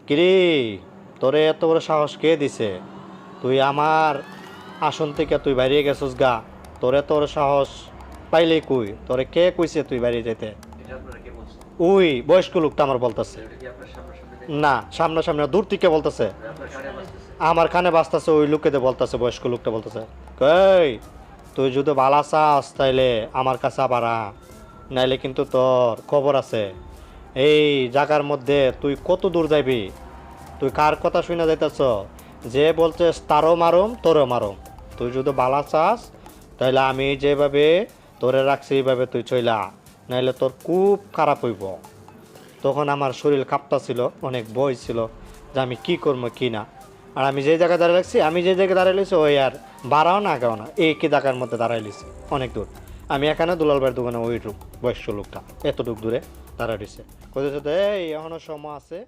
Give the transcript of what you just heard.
কিরে, তোরে এত বড় সাহস কে দিছে? তুই আমার আসন থেকে তুই বাইরে গেছিস গা। তোরে তোর সাহস পাইলে কই? তোরে কে কইছে তুই বাইরে যেতে? এটা আপনারা কে বলছেন? ওই বয়স্ক লোকটা আমার বলতেছে। এটা কি আপনার সামনাসামনি না, সামনাসামনি না, দূর থেকে বলতেছে। আপনার কানে বাজতেছে? আমার কানে বাজতেছে, ওই লোকেতে বলতেছে, বয়স্ক লোকটা বলতেছে, কই তুই যদি বালা চাস তাইলে আমার কাছে আবার আ, নাইলে কিন্তু তোর খবর আছে। এই জায়গার মধ্যে তুই কত দূর যাবি? তুই কার কথা শুনে যাইতেছ? যে বলছিস তারও মারুম তোরও মারুম। তুই যদি বালা চাস তাহলে আমি যেভাবে তোরে রাখছি এইভাবে তুই চইলা, নাইলে তোর খুব খারাপ হইব। তখন আমার শরীর কাঁপতাছিল, অনেক ভয় ছিল যে আমি কি করবো কি না। আর আমি যে জায়গায় দাঁড়িয়ে রাখছি, আমি যে জায়গায় দাঁড়িয়ে লিছি ওই আর বাড়াও না আগাও না, এই কি জায়গার মধ্যে দাঁড়াই লিছি অনেক দূর। আমি এখানে দুলাল ভাইয়ের দোকানে ওই বয়স্ক লোকটা এতটুক দূরে দাঁড়ায় রয়েছে। কোথায় এই এখনো সময় আছে।